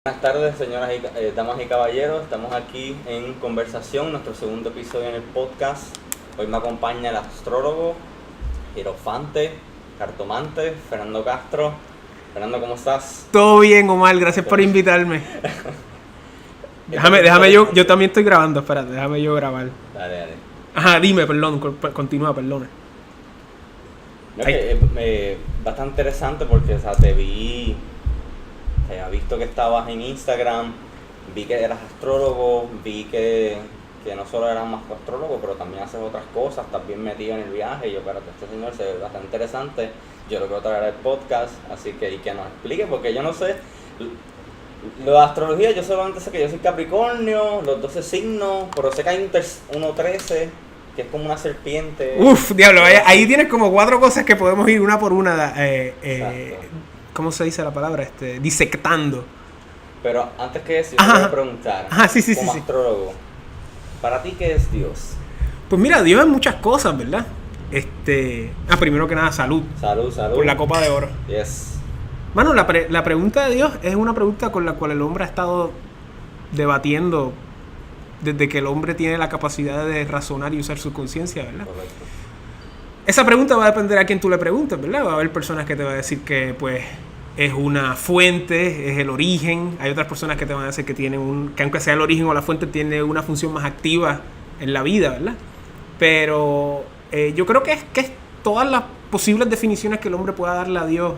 Buenas tardes, señoras y damas y caballeros. Estamos aquí en conversación, nuestro segundo episodio en el podcast. Hoy me acompaña el astrólogo, hierofante, cartomante, Fernando Castro. Fernando, ¿cómo estás? Todo bien, Omar, gracias por invitarme. Déjame yo también estoy grabando, espérate, déjame yo grabar. Dale. Ajá, dime, perdón, continúa, perdona. No, bastante interesante porque, te vi, te había visto que estabas en Instagram, vi que eras astrólogo, vi que no solo eras más que astrólogo, pero también haces otras cosas, estás bien metido en el viaje. Y yo, espérate, este señor se ve bastante interesante, yo lo quiero traer al podcast, así que, y que nos explique, porque yo no sé, lo de astrología, yo solamente sé que yo soy Capricornio, los 12 signos, pero sé que hay uno 13, que es como una serpiente. Uf, diablo, ahí tienes como 4 cosas que podemos ir una por una, ¿cómo se dice la palabra? Disectando. Pero antes que eso, yo te voy a preguntar, como astrólogo, ¿para ti qué es Dios? Pues mira, Dios es muchas cosas, ¿verdad? Primero que nada, salud. Salud. Por la copa de oro. Yes. Mano, la pregunta de Dios es una pregunta con la cual el hombre ha estado debatiendo desde que el hombre tiene la capacidad de razonar y usar su conciencia, ¿verdad? Correcto. Esa pregunta va a depender a quién tú le preguntes, ¿verdad? Va a haber personas que te van a decir que, pues, es una fuente, es el origen. Hay otras personas que te van a decir que tiene que aunque sea el origen o la fuente, tiene una función más activa en la vida, ¿verdad? Pero yo creo que es todas las posibles definiciones que el hombre pueda darle a Dios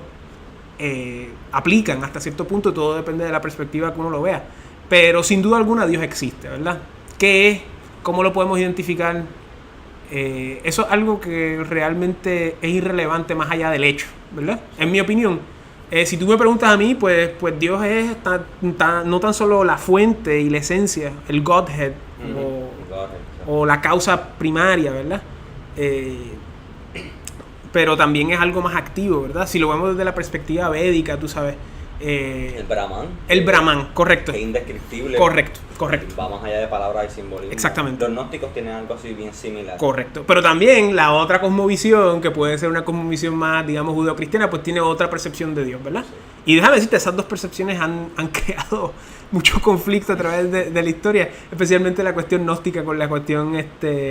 aplican hasta cierto punto. Todo depende de la perspectiva que uno lo vea. Pero sin duda alguna Dios existe, ¿verdad? ¿Qué es? ¿Cómo lo podemos identificar? Eso es algo que realmente es irrelevante más allá del hecho, ¿verdad? En mi opinión. Si tú me preguntas a mí, pues Dios es no tan solo la fuente y la esencia, el Godhead, o la causa primaria, ¿verdad? Pero también es algo más activo, ¿verdad? Si lo vemos desde la perspectiva védica, tú sabes. El Brahman. El Brahman, correcto. Es indescriptible. Correcto. Va más allá de palabras y simbolismo. Exactamente. Los gnósticos tienen algo así bien similar. Correcto. Pero también la otra cosmovisión, que puede ser una cosmovisión más, digamos, judeocristiana, pues tiene otra percepción de Dios, ¿verdad? Sí. Y déjame decirte, esas dos percepciones han creado mucho conflicto a través de la historia, especialmente la cuestión gnóstica con la cuestión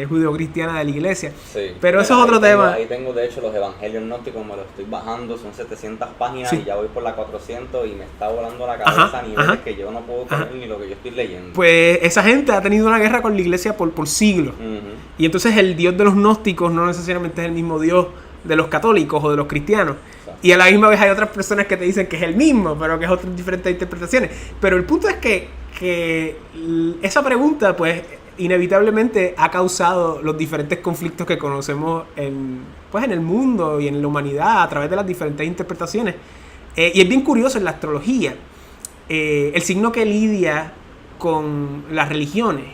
judeocristiana de la iglesia. Sí. Pero eso es otro tema. Ahí tengo, de hecho, los evangelios gnósticos, me los estoy bajando, son 700 páginas, sí. Y ya voy por la 400 y me está volando la cabeza a niveles que yo no puedo creer ni lo que yo estoy leyendo. Pues esa gente ha tenido una guerra con la iglesia por siglos. Y entonces el Dios de los gnósticos no necesariamente es el mismo Dios de los católicos o de los cristianos. Y a la misma vez hay otras personas que te dicen que es el mismo, pero que es otras diferentes interpretaciones. Pero el punto es que esa pregunta, pues, inevitablemente ha causado los diferentes conflictos que conocemos en el mundo y en la humanidad a través de las diferentes interpretaciones. Y es bien curioso en la astrología. El signo que lidia con las religiones,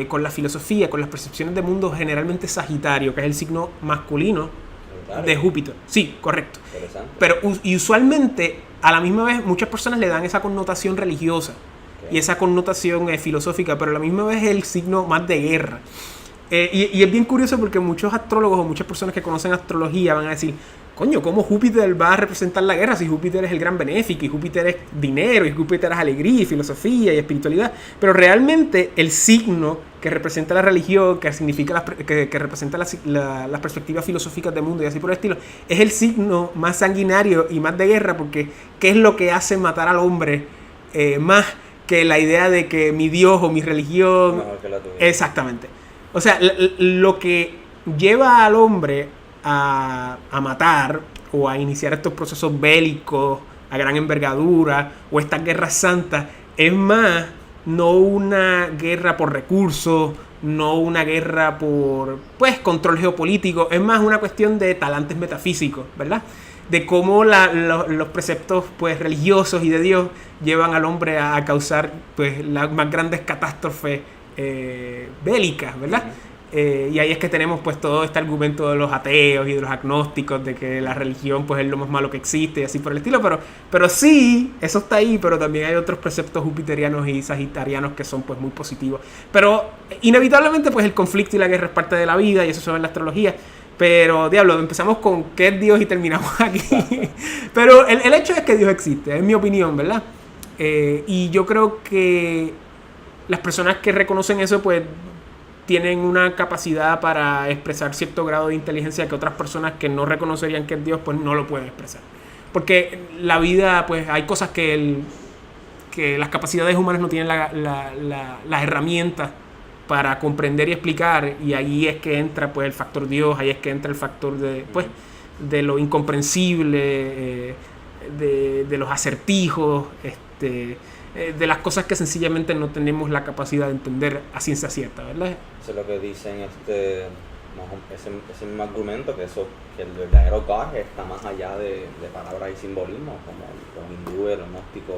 con la filosofía, con las percepciones del mundo, generalmente es Sagitario, que es el signo masculino de Júpiter. Sí, correcto. Pero y usualmente, a la misma vez, muchas personas le dan esa connotación religiosa y esa connotación filosófica, pero a la misma vez es el signo más de guerra. Y es bien curioso porque muchos astrólogos o muchas personas que conocen astrología van a decir: coño, ¿cómo Júpiter va a representar la guerra si Júpiter es el gran benéfico y Júpiter es dinero y Júpiter es alegría y filosofía y espiritualidad? Pero realmente el signo que representa la religión, que significa que representa las perspectivas filosóficas del mundo y así por el estilo, es el signo más sanguinario y más de guerra, porque ¿qué es lo que hace matar al hombre más que la idea de que mi Dios o mi religión? Mejor que la tuya. Exactamente. O sea, lo que lleva al hombre a matar o a iniciar estos procesos bélicos a gran envergadura o estas guerras santas es más no una guerra por recursos, no una guerra por control geopolítico, es más una cuestión de talantes metafísicos, ¿verdad? De cómo los preceptos religiosos y de Dios llevan al hombre a causar las más grandes catástrofes bélicas, ¿verdad? Y ahí es que tenemos todo este argumento de los ateos y de los agnósticos de que la religión es lo más malo que existe y así por el estilo, pero sí, eso está ahí, pero también hay otros preceptos jupiterianos y sagitarianos que son muy positivos. Pero inevitablemente el conflicto y la guerra es parte de la vida y eso se ve en la astrología. Pero, diablo, empezamos con qué es Dios y terminamos aquí. Pero el hecho es que Dios existe, es mi opinión, ¿verdad? Y yo creo que las personas que reconocen eso, pues tienen una capacidad para expresar cierto grado de inteligencia que otras personas que no reconocerían que es Dios, pues no lo pueden expresar. Porque la vida, pues hay cosas que las capacidades humanas no tienen las herramientas para comprender y explicar, y ahí es que entra pues el factor Dios, ahí es que entra el factor de lo incomprensible, de los acertijos, de las cosas que sencillamente no tenemos la capacidad de entender a ciencia cierta, ¿verdad? Eso es lo que dicen ese mismo argumento, que el verdadero God está más allá de palabras y simbolismos, como los hindúes, los gnósticos.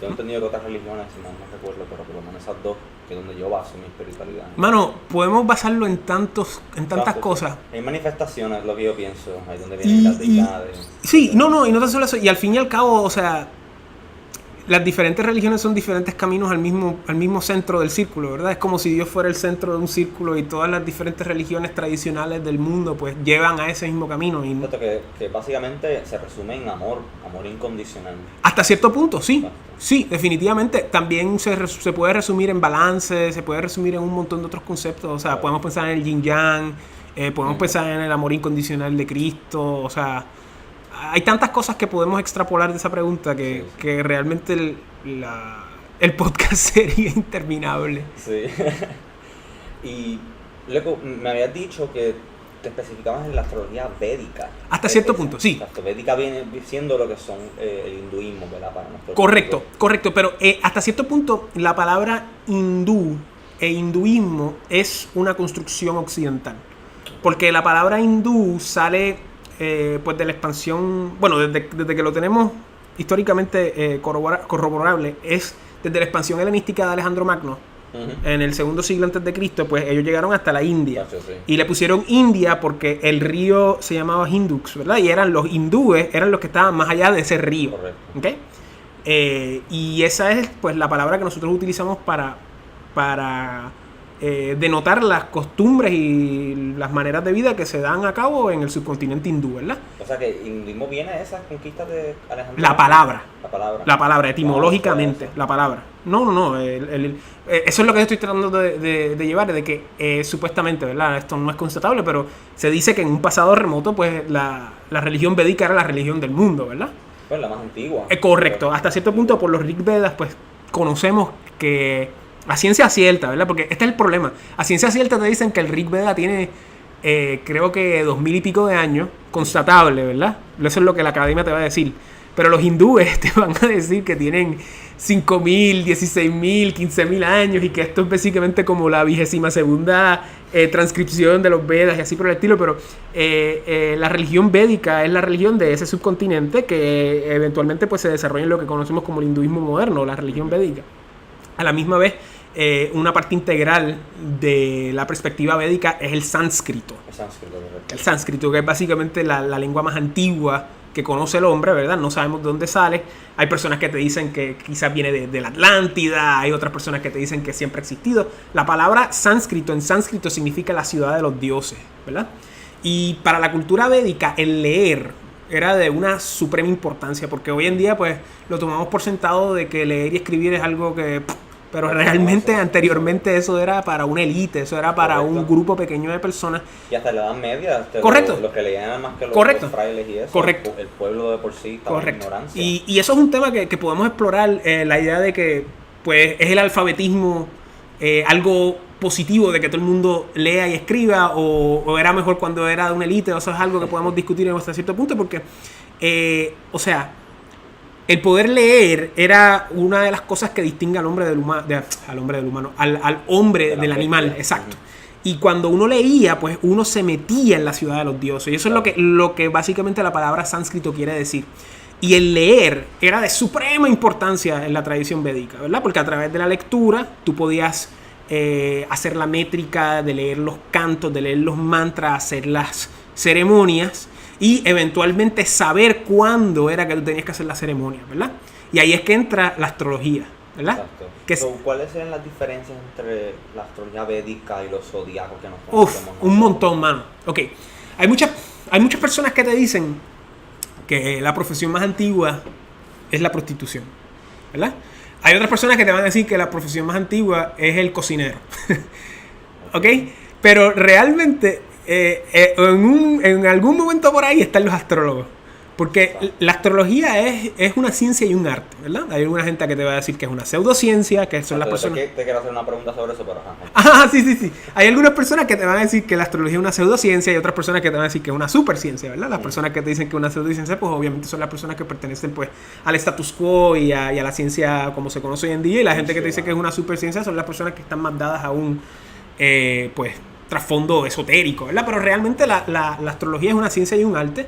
Yo he entendido que otras religiones, si no recuerdo, pero por lo menos esas dos, que es donde yo baso mi espiritualidad. Mano, podemos basarlo en tantas cosas. Hay manifestaciones, es lo que yo pienso, ahí donde vienen las deidades. Sí, y no tan solo eso, y al fin y al cabo, o sea, las diferentes religiones son diferentes caminos al mismo centro del círculo, ¿verdad? Es como si Dios fuera el centro de un círculo y todas las diferentes religiones tradicionales del mundo pues llevan a ese mismo camino. Que básicamente se resume en amor incondicional. Hasta cierto punto, sí. Sí, definitivamente. También se puede resumir en balance, se puede resumir en un montón de otros conceptos. O sea, podemos pensar en el yin-yang, podemos pensar en el amor incondicional de Cristo, o sea... Hay tantas cosas que podemos extrapolar de esa pregunta que realmente el podcast sería interminable. Sí. Y luego me habías dicho que te especificabas en la astrología védica. Hasta cierto punto, sí. Exacto, védica viene siendo lo que son el hinduismo, ¿verdad? Para nuestro correcto, pero hasta cierto punto la palabra hindú e hinduismo es una construcción occidental. Porque la palabra hindú sale... pues de la expansión, bueno, desde que lo tenemos históricamente corroborable, es desde la expansión helenística de Alejandro Magno, en el segundo siglo antes de Cristo, pues ellos llegaron hasta la India. Y le pusieron India porque el río se llamaba Hindux, ¿verdad? Y los hindúes eran los que estaban más allá de ese río. ¿Okay? Y esa es pues la palabra que nosotros utilizamos para denotar las costumbres y las maneras de vida que se dan a cabo en el subcontinente hindú, ¿verdad? O sea que el hinduismo viene de esas conquistas de Alejandro. La palabra, etimológicamente, la palabra. No. Eso es lo que estoy tratando de llevar, de que supuestamente, ¿verdad? Esto no es constatable, pero se dice que en un pasado remoto, pues la religión védica era la religión del mundo, ¿verdad? Pues la más antigua. Correcto. Hasta cierto punto, por los Rig Vedas, pues conocemos que a ciencia cierta, ¿verdad? Porque este es el problema. A ciencia cierta te dicen que el Rig Veda tiene, creo que 2000 y pico de años, constatable, ¿verdad? Eso es lo que la academia te va a decir. Pero los hindúes te van a decir que tienen 5000, 16000, 15000 años y que esto es básicamente como la 22ª transcripción de los Vedas y así por el estilo. Pero la religión védica es la religión de ese subcontinente que eventualmente pues se desarrolla en lo que conocemos como el hinduismo moderno, la religión védica. A la misma vez, una parte integral de la perspectiva védica es el sánscrito. El sánscrito, que es básicamente la lengua más antigua que conoce el hombre, ¿verdad? No sabemos de dónde sale. Hay personas que te dicen que quizás viene de la Atlántida, hay otras personas que te dicen que siempre ha existido. La palabra sánscrito en sánscrito significa la ciudad de los dioses, ¿verdad? Y para la cultura védica, el leer era de una suprema importancia, porque hoy en día pues lo tomamos por sentado de que leer y escribir es algo que... Pero realmente anteriormente eso era para una élite, eso era para un grupo pequeño de personas. Y hasta la Edad Media, los que leían más que los frailes y eso, el pueblo de por sí estaba en ignorancia. Y eso es un tema que podemos explorar, la idea de que pues es el alfabetismo algo positivo de que todo el mundo lea y escriba, o era mejor cuando era de una élite. Eso es algo que podemos discutir hasta cierto punto, porque o sea, el poder leer era una de las cosas que distingue al hombre del hombre del animal, exacto. Y cuando uno leía, pues uno se metía en la ciudad de los dioses. Y eso es lo que básicamente la palabra sánscrito quiere decir. Y el leer era de suprema importancia en la tradición védica, ¿verdad? Porque a través de la lectura tú podías hacer la métrica, de leer los cantos, de leer los mantras, hacer las ceremonias y eventualmente saber cuándo era que tú tenías que hacer la ceremonia, ¿verdad? Y ahí es que entra la astrología, ¿verdad? Exacto. ¿Cuáles serían las diferencias entre la astrología védica y los zodiacos que nos conocemos? Un montón, mano. Ok, hay muchas personas que te dicen que la profesión más antigua es la prostitución, ¿verdad? Hay otras personas que te van a decir que la profesión más antigua es el cocinero. ¿Ok? Pero realmente en algún momento por ahí están los astrólogos. Porque la astrología es una ciencia y un arte, ¿verdad? Hay alguna gente que te va a decir que es una pseudociencia, que son las personas... Te quiero hacer una pregunta sobre eso, pero... Sí. Hay algunas personas que te van a decir que la astrología es una pseudociencia y otras personas que te van a decir que es una superciencia, ¿verdad? Las personas que te dicen que es una pseudociencia, pues obviamente son las personas que pertenecen pues al status quo y a la ciencia como se conoce hoy en día. Y la gente que te dice que es una superciencia son las personas que están más dadas a un, pues, trasfondo esotérico, ¿verdad? Pero realmente la astrología es una ciencia y un arte,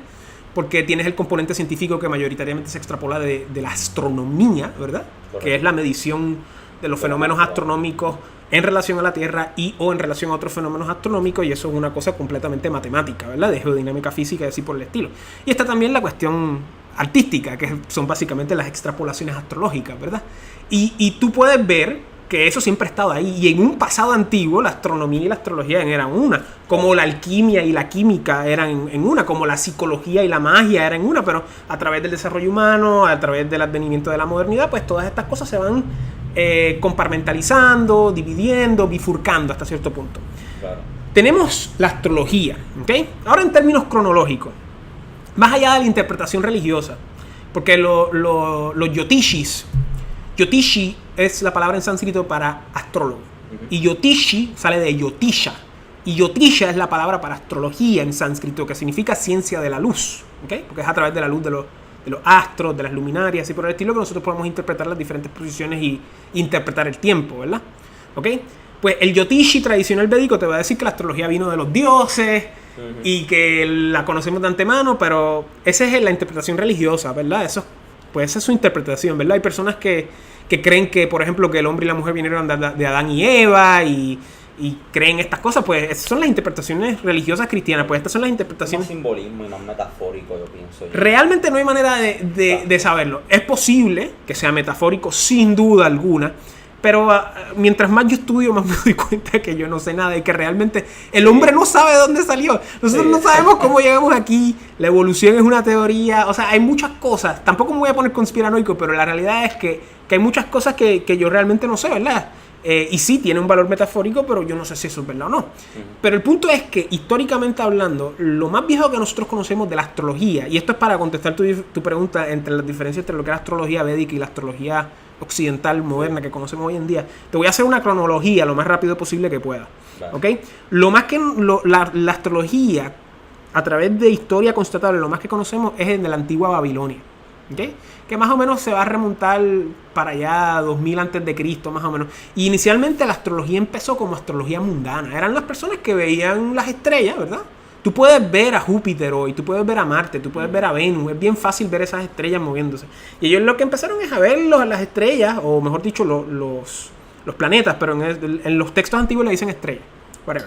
porque tienes el componente científico que mayoritariamente se extrapola de la astronomía, ¿verdad? Correcto. Que es la medición de los fenómenos astronómicos en relación a la Tierra o en relación a otros fenómenos astronómicos, y eso es una cosa completamente matemática, ¿verdad? De geodinámica física y así por el estilo. Y está también la cuestión artística, que son básicamente las extrapolaciones astrológicas, ¿verdad? Y tú puedes ver que eso siempre ha estado ahí, y en un pasado antiguo la astronomía y la astrología eran una, como la alquimia y la química eran en una, como la psicología y la magia eran una, pero a través del desarrollo humano, a través del advenimiento de la modernidad, pues todas estas cosas se van compartimentalizando, dividiendo, bifurcando hasta cierto punto. Claro. Tenemos la astrología, ¿ok? Ahora en términos cronológicos, más allá de la interpretación religiosa, porque los Yotishi es la palabra en sánscrito para astrólogo. Y Yotishi sale de Yotisha. Y Yotisha es la palabra para astrología en sánscrito, que significa ciencia de la luz. ¿Okay? Porque es a través de la luz de los astros, de las luminarias y por el estilo que nosotros podemos interpretar las diferentes posiciones y interpretar el tiempo, ¿verdad? ¿Ok? Pues el Yotishi tradicional védico te va a decir que la astrología vino de los dioses y que la conocemos de antemano, pero esa es la interpretación religiosa, ¿verdad? Eso pues esa es su interpretación, ¿verdad? Hay personas que creen que, por ejemplo, que el hombre y la mujer vinieron de Adán y Eva y creen estas cosas, pues esas son las interpretaciones religiosas cristianas, pues estas son las interpretaciones... Más simbolismo y más metafórico, yo pienso. Realmente no hay manera de saberlo. Es posible que sea metafórico, sin duda alguna, pero mientras más yo estudio, más me doy cuenta que yo no sé nada y que realmente el hombre no sabe de dónde salió. Nosotros no sabemos cómo llegamos aquí. La evolución es una teoría. O sea, hay muchas cosas. Tampoco me voy a poner conspiranoico, pero la realidad es que hay muchas cosas que yo realmente no sé, ¿verdad? Y sí, tiene un valor metafórico, pero yo no sé si eso es verdad o no. Pero el punto es que, históricamente hablando, lo más viejo que nosotros conocemos de la astrología, y esto es para contestar tu pregunta entre las diferencias entre lo que es la astrología védica y la astrología occidental moderna que conocemos hoy en día, te voy a hacer una cronología lo más rápido posible que pueda. Vale. ¿Ok? Lo más que la astrología, a través de historia constatable, lo más que conocemos es en la antigua Babilonia. ¿Okay? Que más o menos se va a remontar para allá 2000 antes de Cristo, más o menos. Y inicialmente la astrología empezó como astrología mundana. Eran las personas que veían las estrellas, ¿verdad? Tú puedes ver a Júpiter hoy, tú puedes ver a Marte, tú puedes ver a Venus. Es bien fácil ver esas estrellas moviéndose. Y ellos lo que empezaron es a ver las estrellas, o mejor dicho, los planetas, pero en los textos antiguos le dicen estrellas. Okay.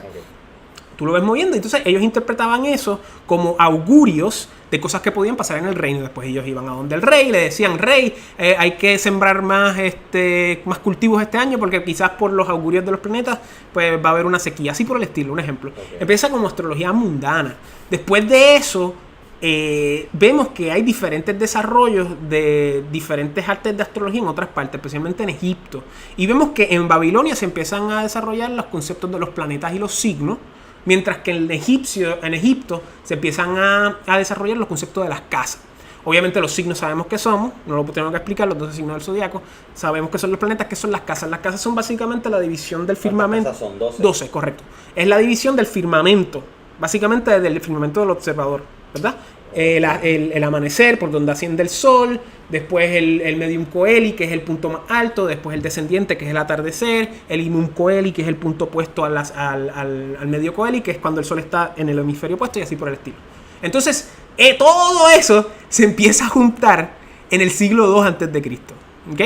Tú lo ves moviendo, entonces ellos interpretaban eso como augurios de cosas que podían pasar en el reino. Después ellos iban a donde el rey, le decían: rey, hay que sembrar más cultivos este año porque quizás por los augurios de los planetas pues va a haber una sequía, así por el estilo, un ejemplo. Okay. Empieza como astrología mundana. Después de eso vemos que hay diferentes desarrollos de diferentes artes de astrología en otras partes, especialmente en Egipto. Y vemos que en Babilonia se empiezan a desarrollar los conceptos de los planetas y los signos, mientras que en Egipto se empiezan a desarrollar los conceptos de las casas. Obviamente los signos sabemos que somos, no lo tengo que explicar, los 12 signos del zodiaco. Sabemos que son los planetas, que son las casas. Las casas son básicamente la división del firmamento. Las casas son 12. 12, correcto. Es la división del firmamento, básicamente del firmamento del observador, ¿verdad? El amanecer, por donde asciende el sol, después el medium coeli, que es el punto más alto, después el descendiente, que es el atardecer, el imum coeli, que es el punto opuesto al medio coeli, que es cuando el sol está en el hemisferio opuesto, y así por el estilo. Entonces, todo eso se empieza a juntar en el siglo II a.C. ¿Ok?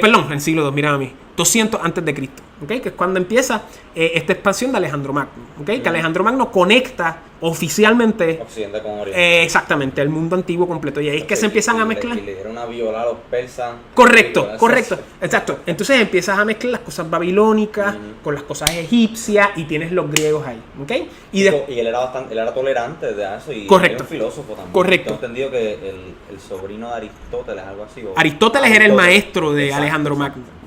Perdón, en el siglo II, mira a mí, 200 a.C. ¿okay? Que es cuando empieza esta expansión de Alejandro Magno, ¿okay? Que Alejandro Magno conecta oficialmente Occidente con Oriente. Exactamente, el mundo antiguo completo. Y ahí es que se empiezan a mezclar. Y le dieron a violar a los persas. Correcto, exacto. Entonces empiezas a mezclar las cosas babilónicas con las cosas egipcias y tienes los griegos ahí, ¿ok? Y él era tolerante de eso y correcto. Era un filósofo también. Correcto. Tengo entendido que el sobrino de Aristóteles, algo así. Aristóteles era el maestro de Alejandro Magno.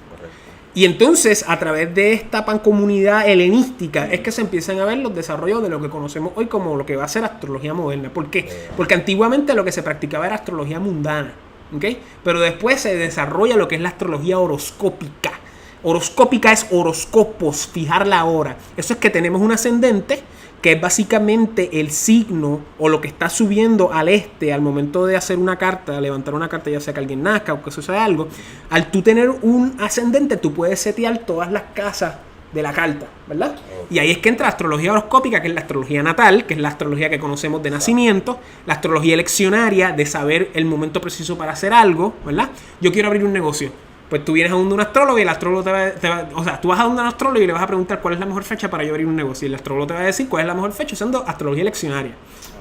Y entonces, a través de esta pancomunidad helenística, es que se empiezan a ver los desarrollos de lo que conocemos hoy como lo que va a ser astrología moderna. ¿Por qué? Porque antiguamente lo que se practicaba era astrología mundana, ¿ok? Pero después se desarrolla lo que es la astrología horoscópica. Horoscópica es horoscopos, fijar la hora. Eso es que tenemos un ascendente, que es básicamente el signo o lo que está subiendo al este al momento de hacer una carta, levantar una carta, ya sea que alguien nazca o que suceda algo. Al tú tener un ascendente, tú puedes setear todas las casas de la carta, ¿verdad? Okay. Y ahí es que entra la astrología horoscópica, que es la astrología natal, que es la astrología que conocemos de nacimiento, la astrología eleccionaria, de saber el momento preciso para hacer algo, ¿verdad? Yo quiero abrir un negocio. Pues tú vienes a un astrólogo y el astrólogo te va, o sea, tú vas a un astrólogo y le vas a preguntar cuál es la mejor fecha para yo abrir un negocio. Y el astrólogo te va a decir cuál es la mejor fecha usando astrología eleccionaria.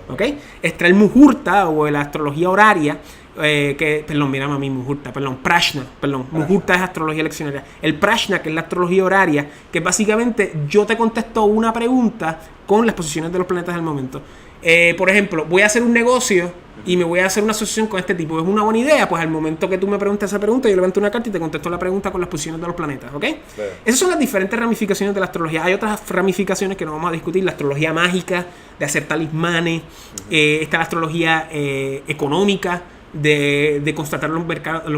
¿Ok? Está el Muhurta o la astrología horaria, Muhurta es astrología eleccionaria. El Prashna, que es la astrología horaria, que básicamente yo te contesto una pregunta con las posiciones de los planetas del momento. Por ejemplo, voy a hacer un negocio y me voy a hacer una asociación con este tipo. ¿Es una buena idea? Pues al momento que tú me preguntas esa pregunta, yo levanto una carta y te contesto la pregunta con las posiciones de los planetas, ¿ok? Esas son las diferentes ramificaciones de la astrología. Hay otras ramificaciones que no vamos a discutir. La astrología mágica, de hacer talismanes. Está la astrología económica, de constatar los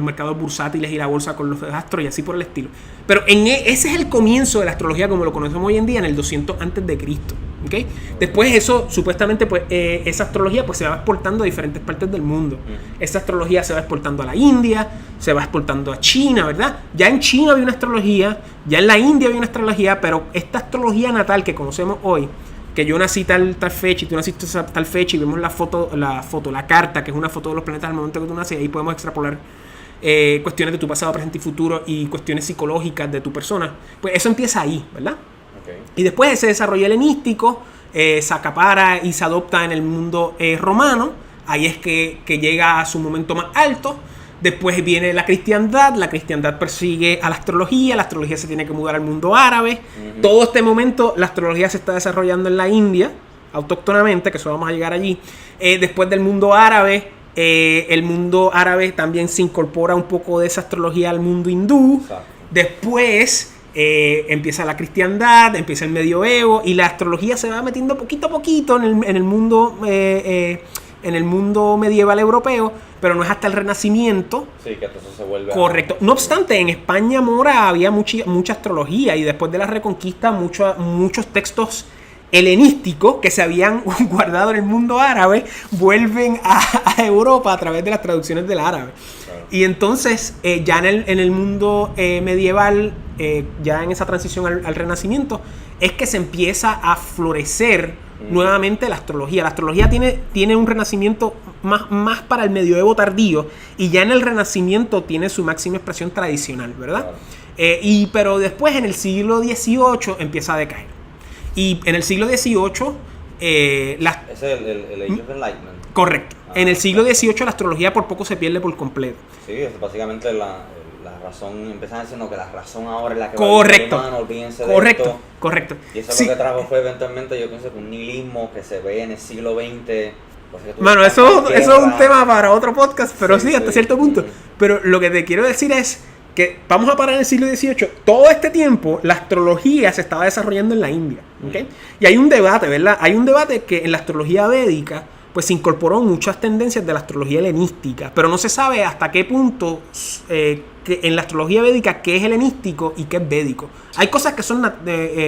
mercados bursátiles y la bolsa con los astros y así por el estilo. Pero ese es el comienzo de la astrología como lo conocemos hoy en día, en el 200 antes de Cristo. ¿Okay? Después eso, supuestamente, pues esa astrología pues se va exportando a diferentes partes del mundo. Esa astrología se va exportando a la India, se va exportando a China, ¿verdad? Ya en China había una astrología, ya en la India había una astrología, pero esta astrología natal que conocemos hoy, que yo nací tal fecha y tú naciste tal fecha y vemos la carta, que es una foto de los planetas al momento que tú naces, y ahí podemos extrapolar cuestiones de tu pasado, presente y futuro y cuestiones psicológicas de tu persona. Pues eso empieza ahí, ¿verdad? Okay. Y después ese desarrollo helenístico se acapara y se adopta en el mundo romano. Ahí es que llega a su momento más alto. Después viene la cristiandad persigue a la astrología se tiene que mudar al mundo árabe. Todo este momento la astrología se está desarrollando en la India, autóctonamente, que eso vamos a llegar allí. Después del mundo árabe, el mundo árabe también se incorpora un poco de esa astrología al mundo hindú. Exacto. Después empieza la cristiandad, empieza el medioevo y la astrología se va metiendo poquito a poquito en el mundo medieval europeo, pero no es hasta el Renacimiento. Sí, que entonces se vuelve. Correcto. No obstante, en España mora había mucha astrología y después de la Reconquista muchos textos helenísticos que se habían guardado en el mundo árabe vuelven a Europa a través de las traducciones del árabe. Claro. Y entonces ya en el mundo medieval, ya en esa transición al Renacimiento, es que se empieza a florecer nuevamente la astrología. La astrología tiene un renacimiento más para el medioevo tardío y ya en el Renacimiento tiene su máxima expresión tradicional, ¿verdad? Claro. Pero después en el siglo XVIII empieza a decaer. Y en el siglo XVIII ese es el Age of Enlightenment. Correcto. En el siglo XVIII la astrología por poco se pierde por completo. Sí, es básicamente la razón. Empiezan diciendo que la razón ahora es la que correcto. Va a ser humano, olvídense de esto. Correcto. Y eso lo que trajo fue eventualmente, yo pienso, que un nihilismo que se ve en el siglo XX. Mano, eso es un tema para otro podcast, pero sí hasta cierto punto. Pero lo que te quiero decir es que vamos a parar en el siglo XVIII. Todo este tiempo la astrología se estaba desarrollando en la India, ¿okay? Y hay un debate, ¿verdad? Hay un debate que en la astrología védica pues se incorporó muchas tendencias de la astrología helenística, pero no se sabe hasta qué punto que en la astrología védica qué es helenístico y qué es védico. Hay cosas que son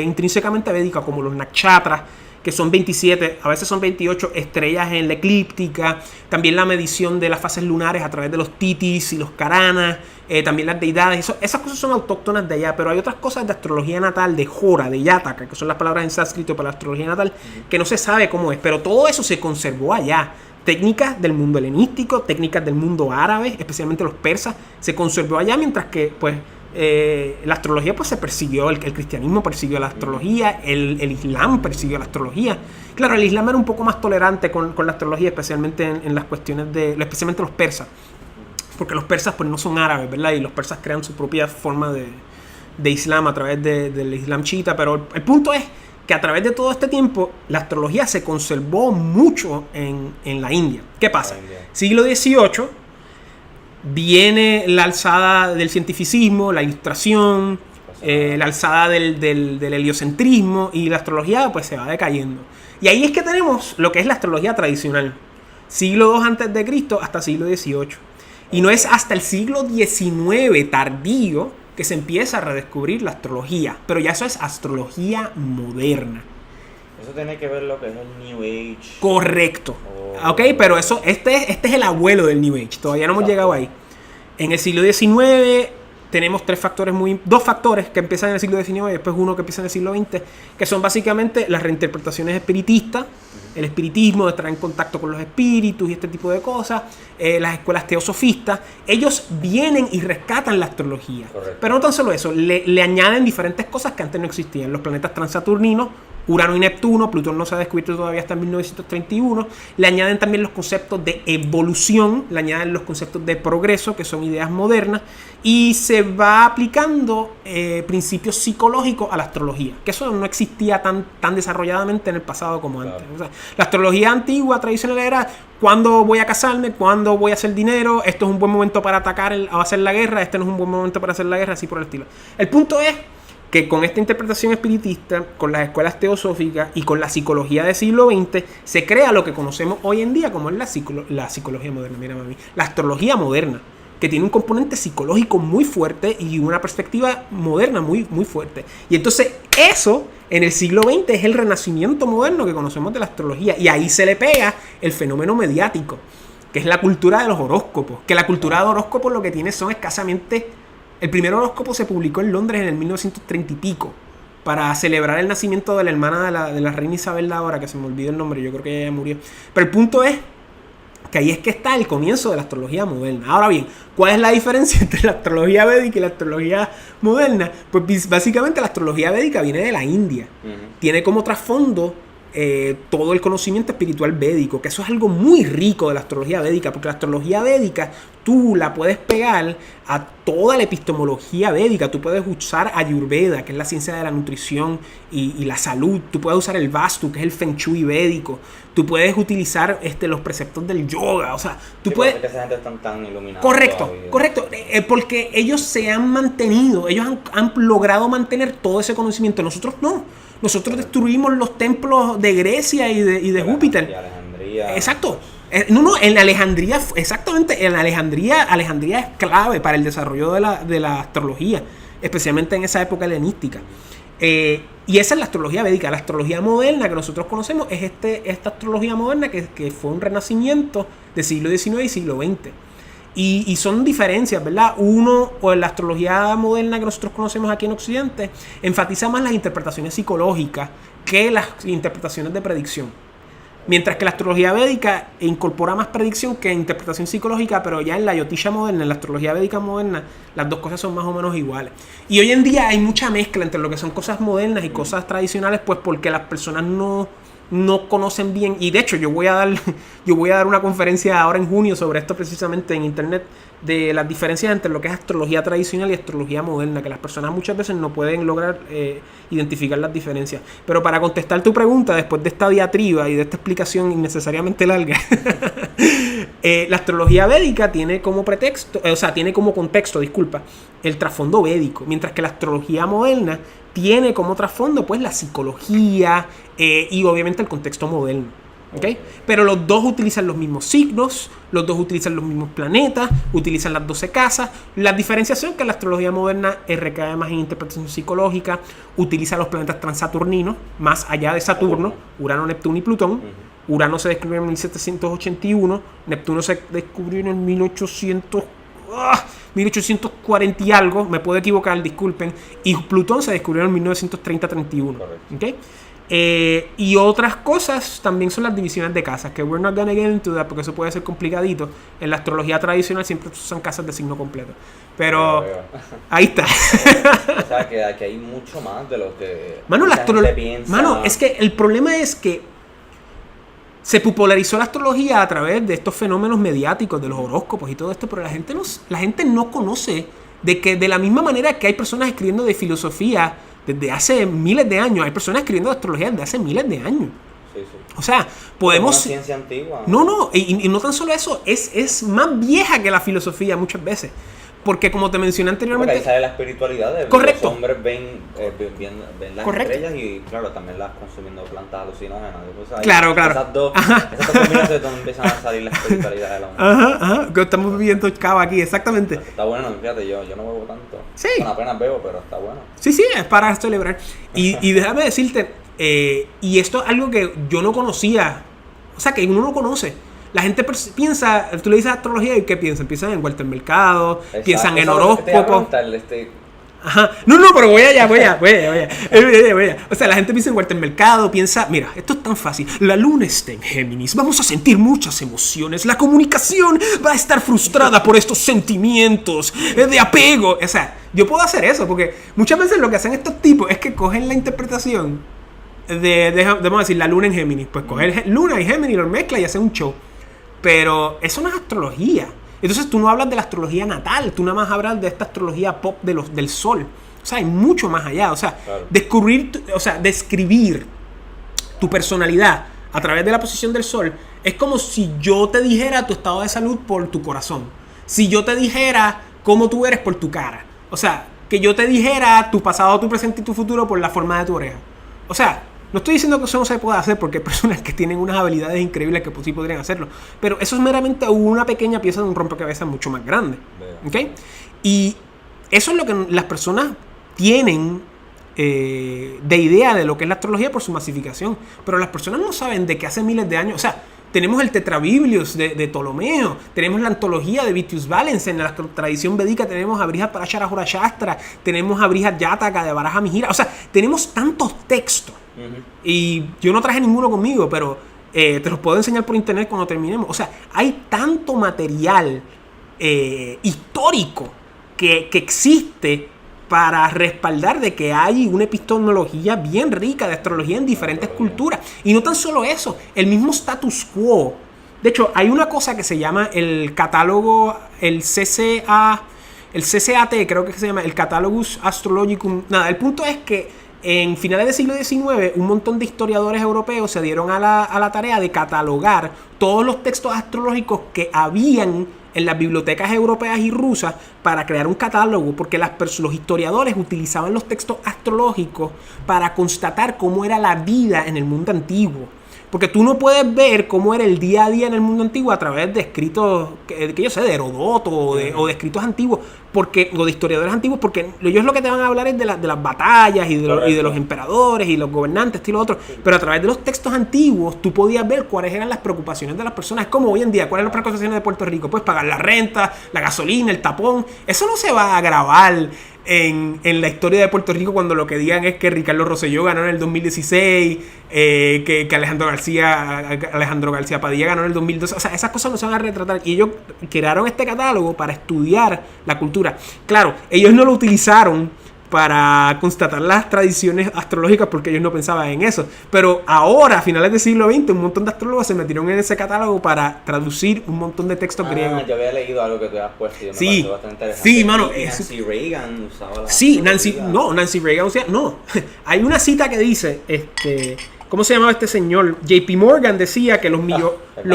intrínsecamente védicas, como los nakshatras, que son 27, a veces son 28 estrellas en la eclíptica, también la medición de las fases lunares a través de los titis y los karanas, también las deidades, esas cosas son autóctonas de allá, pero hay otras cosas de astrología natal, de Jora, de Yataka, que son las palabras en sánscrito para la astrología natal, que no se sabe cómo es, pero todo eso se conservó allá. Técnicas del mundo helenístico, técnicas del mundo árabe, especialmente los persas, se conservó allá, mientras que pues la astrología pues se persiguió, el cristianismo persiguió la astrología, el islam persiguió la astrología. Claro, el islam era un poco más tolerante con la astrología, especialmente en las cuestiones especialmente los persas, porque los persas pues no son árabes, ¿verdad? Y los persas crean su propia forma de islam a través del islam chiita, pero el punto es que a través de todo este tiempo la astrología se conservó mucho en la India. ¿Qué pasa? Siglo XVIII viene la alzada del cientificismo, la ilustración, la alzada del heliocentrismo, y la astrología pues se va decayendo. Y ahí es que tenemos lo que es la astrología tradicional, siglo II a.C. hasta siglo XVIII. Y no es hasta el siglo XIX tardío que se empieza a redescubrir la astrología, pero ya eso es astrología moderna. Eso tiene que ver lo que es el New Age. Correcto. Ok, pero eso, este es el abuelo del New Age. Todavía no hemos llegado ahí. En el siglo XIX tenemos dos factores que empiezan en el siglo XIX y después uno que empieza en el siglo XX, que son básicamente las reinterpretaciones espiritistas, el espiritismo, de estar en contacto con los espíritus y este tipo de cosas, las escuelas teosofistas. Ellos vienen y rescatan la astrología. Correcto. Pero no tan solo eso, le añaden diferentes cosas que antes no existían. Los planetas transaturninos, Urano y Neptuno, Plutón no se ha descubierto todavía hasta 1931. Le añaden también los conceptos de evolución, le añaden los conceptos de progreso, que son ideas modernas, y se va aplicando principios psicológicos a la astrología, que eso no existía tan desarrolladamente en el pasado como antes. O sea, la astrología antigua, tradicional, era cuándo voy a casarme, cuándo voy a hacer dinero, esto es un buen momento para atacar o hacer la guerra, este no es un buen momento para hacer la guerra, así por el estilo. El punto es que con esta interpretación espiritista, con las escuelas teosóficas y con la psicología del siglo XX, se crea lo que conocemos hoy en día como es la psicología moderna, la astrología moderna, que tiene un componente psicológico muy fuerte y una perspectiva moderna muy, muy fuerte. Y entonces eso, en el siglo XX, es el renacimiento moderno que conocemos de la astrología. Y ahí se le pega el fenómeno mediático, que es la cultura de los horóscopos. Que la cultura de horóscopos lo que tiene son escasamente... El primer horóscopo se publicó en Londres en el 1930 y pico, para celebrar el nacimiento de la hermana de la reina Isabel de ahora, que se me olvidó el nombre, yo creo que ella murió. Pero el punto es que ahí es que está el comienzo de la astrología moderna. Ahora bien, ¿cuál es la diferencia entre la astrología védica y la astrología moderna? Pues básicamente la astrología védica viene de la India. Tiene como trasfondo todo el conocimiento espiritual védico, que eso es algo muy rico de la astrología védica, porque la astrología védica tú la puedes pegar a toda la epistemología védica. Tú puedes usar Ayurveda, que es la ciencia de la nutrición y la salud. Tú puedes usar el Vastu, que es el Feng Shui védico. Tú puedes utilizar los preceptos del yoga. O sea, tú puedes... ¿Por qué esa gente están tan iluminada? Correcto. Porque ellos se han mantenido, ellos han logrado mantener todo ese conocimiento. Nosotros no. Nosotros destruimos los templos de Grecia y de Júpiter. Y Alejandría. Exacto. En Alejandría, exactamente, Alejandría es clave para el desarrollo de la astrología, especialmente en esa época helenística. Y esa es la astrología védica. La astrología moderna que nosotros conocemos es esta astrología moderna que fue un renacimiento del siglo XIX y siglo XX. Y son diferencias, ¿verdad? Uno, o la astrología moderna que nosotros conocemos aquí en Occidente, enfatiza más las interpretaciones psicológicas que las interpretaciones de predicción. Mientras que la astrología védica incorpora más predicción que interpretación psicológica, pero ya en la Jyotisha moderna, en la astrología védica moderna, las dos cosas son más o menos iguales. Y hoy en día hay mucha mezcla entre lo que son cosas modernas y cosas tradicionales, pues porque las personas no conocen bien. Y de hecho yo voy a dar una conferencia ahora en junio sobre esto precisamente en internet, de las diferencias entre lo que es astrología tradicional y astrología moderna, que las personas muchas veces no pueden lograr identificar las diferencias. Pero para contestar tu pregunta, después de esta diatriba y de esta explicación innecesariamente larga, la astrología védica tiene como contexto, el trasfondo védico, mientras que la astrología moderna tiene como trasfondo pues la psicología y obviamente el contexto moderno. ¿Okay? Pero los dos utilizan los mismos signos, los dos utilizan los mismos planetas, utilizan las 12 casas. La diferenciación es que la astrología moderna recae más en interpretación psicológica, utiliza los planetas transaturninos, más allá de Saturno, Urano, Neptuno y Plutón. Urano se descubrió en 1781, Neptuno se descubrió en el 1840 y algo, me puedo equivocar, disculpen, y Plutón se descubrió en 1930-31. ¿Okay? Y otras cosas también son las divisiones de casas, que we're not gonna get into that porque eso puede ser complicadito. En la astrología tradicional siempre usan casas de signo completo. Pero ahí está. O sea, que aquí hay mucho más de lo que piensa. Mano, es que el problema es que se popularizó la astrología a través de estos fenómenos mediáticos, de los horóscopos y todo esto, pero la gente no conoce de que de la misma manera que hay personas escribiendo de filosofía desde hace miles de años, hay personas escribiendo de astrología desde hace miles de años. Sí, sí. O sea, podemos... Es una ciencia antigua. No, y no tan solo eso, es más vieja que la filosofía muchas veces. Porque como te mencioné anteriormente... Porque ahí sale la espiritualidad de correcto. Los hombres ven las correcto. estrellas y claro, también las consumiendo plantas alucinógenas. Pues claro. Esas dos combinaciones donde empiezan a salir la espiritualidad del hombre. Ajá, que estamos viviendo cava aquí, exactamente. Está bueno, fíjate, yo no bebo tanto. Sí. Bueno, apenas bebo, pero está bueno. Sí, es para celebrar. Y déjame decirte, y esto es algo que yo no conocía, o sea, que uno no conoce. La gente piensa, tú le dices astrología y ¿qué piensan? Piensan en Walter Mercado, piensan en horóscopo. Ajá. No, pero voy allá. O sea, la gente piensa en Walter Mercado, piensa, mira, esto es tan fácil. La luna está en Géminis, vamos a sentir muchas emociones. La comunicación va a estar frustrada por estos sentimientos de apego. O sea, yo puedo hacer eso porque muchas veces lo que hacen estos tipos es que cogen la interpretación vamos a decir, la luna en Géminis. Pues cogen luna y Géminis, lo mezclan y hacen un show. Pero eso no es astrología. Entonces tú no hablas de la astrología natal, tú nada más hablas de esta astrología pop del sol. O sea, hay mucho más allá. O sea, claro. Describir tu personalidad a través de la posición del sol es como si yo te dijera tu estado de salud por tu corazón. Si yo te dijera cómo tú eres por tu cara. O sea, que yo te dijera tu pasado, tu presente y tu futuro por la forma de tu oreja. O sea, no estoy diciendo que eso no se pueda hacer porque hay personas que tienen unas habilidades increíbles que sí podrían hacerlo. Pero eso es meramente una pequeña pieza de un rompecabezas mucho más grande. ¿Okay? Y eso es lo que las personas tienen de idea de lo que es la astrología por su masificación. Pero las personas no saben de que hace miles de años... O sea, tenemos el Tetrabiblios de Ptolomeo, tenemos la antología de Vitius Valens, en la tradición védica tenemos a Brihat Parashara Horashastra, tenemos a Brihat Jataka de Varaha Mihira. O sea, tenemos tantos textos. Y yo no traje ninguno conmigo, pero te los puedo enseñar por internet cuando terminemos. O sea, hay tanto material histórico que existe para respaldar de que hay una epistemología bien rica de astrología en diferentes culturas. Y no tan solo eso, el mismo status quo. De hecho, hay una cosa que se llama el catálogo, el CCAT, creo que se llama, el Catalogus Astrologicum. Nada, el punto es que en finales del siglo XIX, un montón de historiadores europeos se dieron a la tarea de catalogar todos los textos astrológicos que habían en las bibliotecas europeas y rusas para crear un catálogo, porque los historiadores utilizaban los textos astrológicos para constatar cómo era la vida en el mundo antiguo. Porque tú no puedes ver cómo era el día a día en el mundo antiguo a través de escritos, que yo sé, de Herodoto o de escritos antiguos, o de historiadores antiguos, porque ellos lo que te van a hablar es de las batallas y de los emperadores y los gobernantes y lo otro. Pero a través de los textos antiguos tú podías ver cuáles eran las preocupaciones de las personas. Como hoy en día, ¿cuáles son las preocupaciones de Puerto Rico? Pues pagar la renta, la gasolina, el tapón. Eso no se va a grabar en la historia de Puerto Rico cuando lo que digan es que Ricardo Rosselló ganó en el 2016, que Alejandro García Padilla ganó en el 2012. O sea, esas cosas no se van a retratar. Y ellos crearon este catálogo para estudiar la cultura. Claro, ellos no lo utilizaron para constatar las tradiciones astrológicas porque ellos no pensaban en eso. Pero ahora, a finales del siglo XX, un montón de astrólogos se metieron en ese catálogo para traducir un montón de textos griegos. Yo había leído algo que tú habías puesto y me pareció bastante interesante. Sí, mano. Nancy Reagan usaba la... Sí, Nancy Reagan usaba... No, hay una cita que dice... ¿Cómo se llamaba este señor? JP Morgan decía que los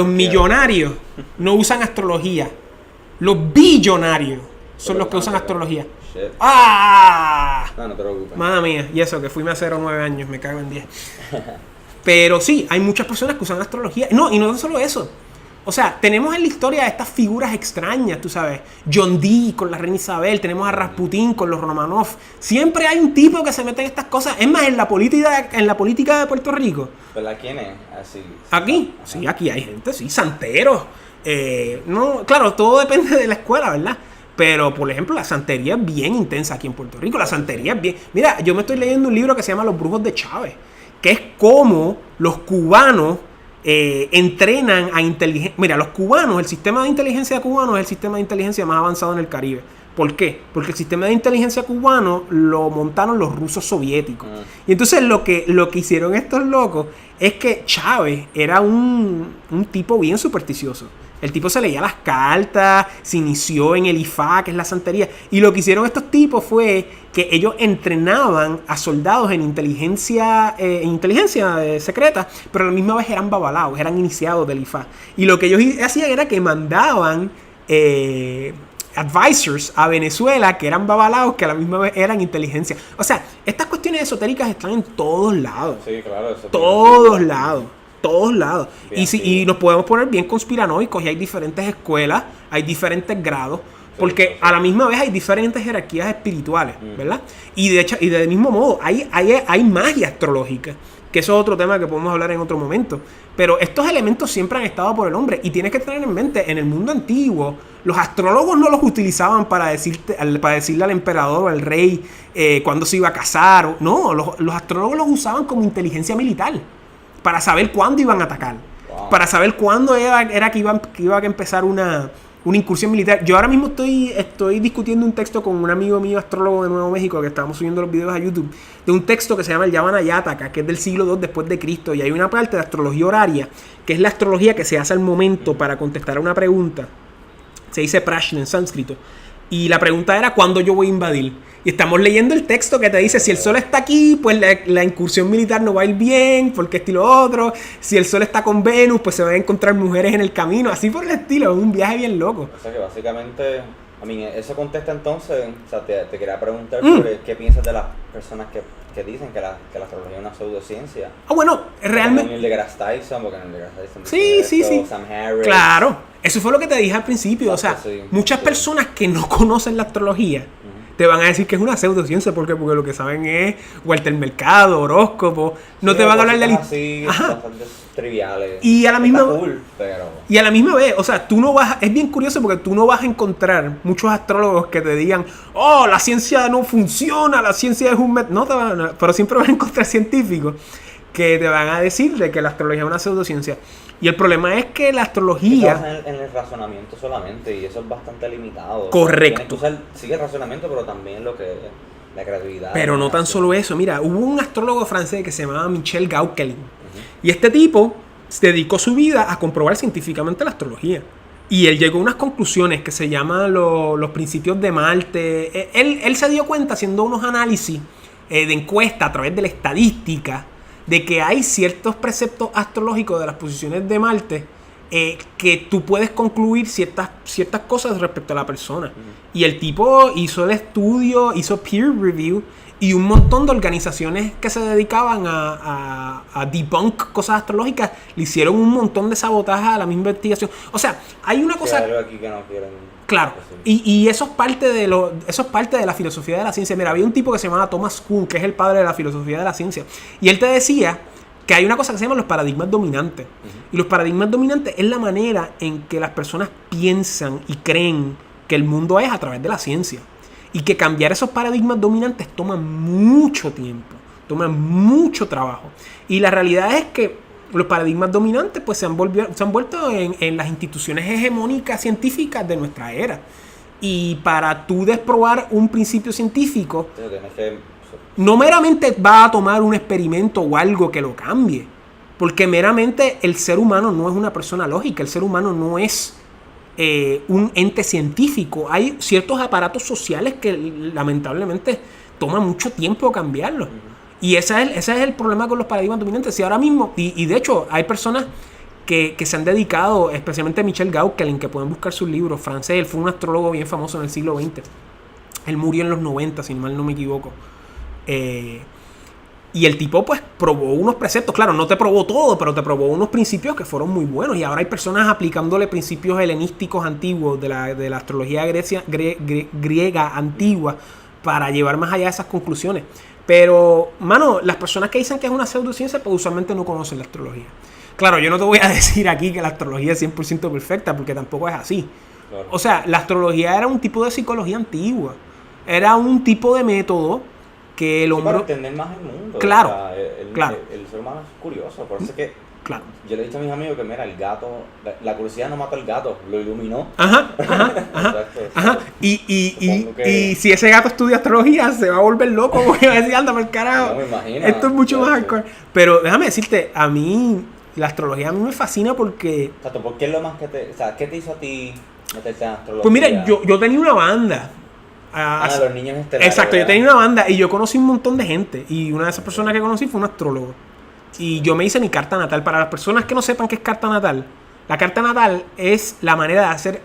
millonarios no usan astrología. Los billonarios son los que usan astrología. Shit. ¡Ah! No te preocupes. Madre mía, y eso, que fui a 0 9 años, me cago en 10. Pero sí, hay muchas personas que usan astrología. No, y no tan solo eso. O sea, tenemos en la historia estas figuras extrañas, tú sabes. John Dee con la reina Isabel, tenemos a Rasputín con los Romanov. Siempre hay un tipo que se mete en estas cosas. Es más, en la política de Puerto Rico. ¿Verdad? ¿Quién es? Así. ¿Aquí? Ajá. Sí, aquí hay gente, sí, santeros. No, claro, todo depende de la escuela, ¿verdad? Pero, por ejemplo, la santería es bien intensa aquí en Puerto Rico. La santería es bien... Mira, yo me estoy leyendo un libro que se llama Los Brujos de Chávez. que es cómo los cubanos entrenan a inteligencia. Mira, los cubanos, el sistema de inteligencia cubano es el sistema de inteligencia más avanzado en el Caribe. ¿Por qué? Porque el sistema de inteligencia cubano lo montaron los rusos soviéticos. Y entonces lo que hicieron estos locos es que Chávez era un tipo bien supersticioso. El tipo se leía las cartas, se inició en el IFA, que es la santería. Y lo que hicieron estos tipos fue que ellos entrenaban a soldados en inteligencia secreta, pero a la misma vez eran babalaos, eran iniciados del IFA. Y lo que ellos hacían era que mandaban advisors a Venezuela, que eran babalaos, que a la misma vez eran inteligencia. O sea, estas cuestiones esotéricas están en todos lados. Sí, claro. Eso todos lados. Y nos podemos poner bien conspiranoicos, y hay diferentes escuelas, hay diferentes grados, porque a la misma vez hay diferentes jerarquías espirituales, ¿verdad? Y de hecho, y del mismo modo, hay magia astrológica, que eso es otro tema que podemos hablar en otro momento. Pero estos elementos siempre han estado por el hombre, y tienes que tener en mente, en el mundo antiguo, los astrólogos no los utilizaban para decirle al emperador o al rey cuándo se iba a casar. No, los astrólogos los usaban como inteligencia militar, para saber cuándo iban a atacar, para saber cuándo era que iba a empezar una incursión militar. Yo ahora mismo estoy discutiendo un texto con un amigo mío astrólogo de Nuevo México, que estábamos subiendo los videos a YouTube, de un texto que se llama el Yavana Yataka, que es del siglo II después de Cristo, y hay una parte de astrología horaria, que es la astrología que se hace al momento para contestar a una pregunta. Se dice prashna en sánscrito. Y la pregunta era ¿cuándo yo voy a invadir? Y estamos leyendo el texto que te dice si el sol está aquí, pues la incursión militar no va a ir bien, porque esto y lo otro. Si el sol está con Venus, pues se van a encontrar mujeres en el camino, así por el estilo. Es un viaje bien loco. O sea que básicamente, eso contesta entonces, o sea, te quería preguntar sobre qué piensas de las personas que dicen que la astrología es una pseudociencia. Bueno, realmente... Como Neil deGrasse Tyson, porque Neil deGrasse Tyson sí. Sam Harris. Claro, eso fue lo que te dije al principio. Exacto, o sea, sí, muchas personas que no conocen la astrología te van a decir que es una pseudociencia, porque lo que saben es Walter Mercado, horóscopo. No te van a hablar de así, bastante triviales. Y a la misma Y a la misma vez, o sea, tú no vas, es bien curioso porque tú no vas a encontrar muchos astrólogos que te digan, oh, la ciencia no funciona, la ciencia es un no te van a, pero siempre vas a encontrar científicos que te van a decir de que la astrología es una pseudociencia. Y el problema es que la astrología... en el razonamiento solamente, y eso es bastante limitado. Correcto. Sigue el razonamiento, pero también lo que es la creatividad. Pero no tan solo eso. Mira, hubo un astrólogo francés que se llamaba Michel Gauquelin. Y este tipo dedicó su vida a comprobar científicamente la astrología. Y él llegó a unas conclusiones que se llaman los principios de Marte. Él se dio cuenta, haciendo unos análisis de encuesta a través de la estadística, de que hay ciertos preceptos astrológicos de las posiciones de Marte que tú puedes concluir ciertas cosas respecto a la persona. Y el tipo hizo el estudio, hizo peer review, y un montón de organizaciones que se dedicaban a debunk cosas astrológicas le hicieron un montón de sabotaje a la misma investigación. O sea, hay una cosa... Hay algo aquí que no quieren... Claro, y eso es parte de la filosofía de la ciencia. Mira, había un tipo que se llamaba Thomas Kuhn, que es el padre de la filosofía de la ciencia, y él te decía que hay una cosa que se llama los paradigmas dominantes. Y los paradigmas dominantes es la manera en que las personas piensan y creen que el mundo es a través de la ciencia. Y que cambiar esos paradigmas dominantes toma mucho tiempo, toma mucho trabajo. Y la realidad es que los paradigmas dominantes pues se han vuelto en las instituciones hegemónicas científicas de nuestra era. Y para tú desprobar un principio científico, no meramente va a tomar un experimento o algo que lo cambie. Porque meramente el ser humano no es una persona lógica, el ser humano no es un ente científico. Hay ciertos aparatos sociales que lamentablemente toma mucho tiempo cambiarlos. Y ese es el problema con los paradigmas dominantes. Y ahora mismo, y de hecho hay personas que se han dedicado, especialmente Michel Gauquelin, que pueden buscar sus libros, francés. Él fue un astrólogo bien famoso en el siglo XX. Él murió en los 90, si mal no me equivoco. Y el tipo pues probó unos preceptos. Claro, no te probó todo, pero te probó unos principios que fueron muy buenos. Y ahora hay personas aplicándole principios helenísticos antiguos de la astrología griega antigua para llevar más allá de esas conclusiones. Pero, mano, las personas que dicen que es una pseudociencia pues usualmente no conocen la astrología. Claro, yo no te voy a decir aquí que la astrología es 100% perfecta, porque tampoco es así. Claro. O sea, la astrología era un tipo de psicología antigua. Era un tipo de método que el Sí, hombre... para entender más el mundo. Claro, O sea, claro. El ser humano es curioso, por eso es que Claro. yo le he dicho a mis amigos que mira, el gato, la curiosidad no mata al gato, lo iluminó. Ajá. Exacto, Ajá. supongo que- Y si ese gato estudia astrología, se va a volver loco porque va a decir, anda por el carajo. No me imagino. Esto es mucho más Sí. hardcore. Pero déjame decirte, a mí, la astrología a mí me fascina porque... Exacto, ¿por qué es lo más que te, o sea, qué te hizo a ti meterte en astrología? Pues mira, yo tenía una banda. Los niños estelares. Exacto, yo ¿verdad? tenía una banda y yo conocí un montón de gente. Y una de esas personas que conocí fue un astrólogo. Y yo me hice mi carta natal. Para las personas que no sepan qué es carta natal, la carta natal es la manera de hacer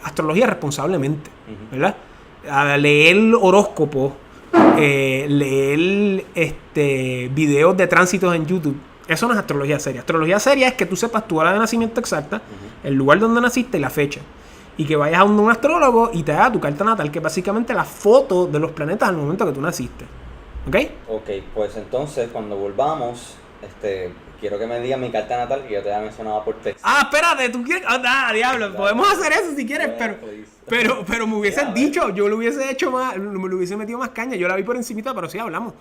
astrología responsablemente, ¿verdad? A leer horóscopos, leer videos de tránsitos en YouTube. Eso no es astrología seria. Astrología seria es que tú sepas tu hora de nacimiento exacta, el lugar donde naciste y la fecha. Y que vayas a un astrólogo y te haga tu carta natal, que es básicamente la foto de los planetas al momento que tú naciste. ¿Ok? Ok, pues entonces cuando volvamos, quiero que me digas mi carta natal que yo te había mencionado por texto. Ah, espérate, tú quieres... diablo, podemos hacer eso si quieres, pero me hubieses dicho, yo lo hubiese hecho más, me lo hubiese metido más caña, yo la vi por encimita, pero sí hablamos.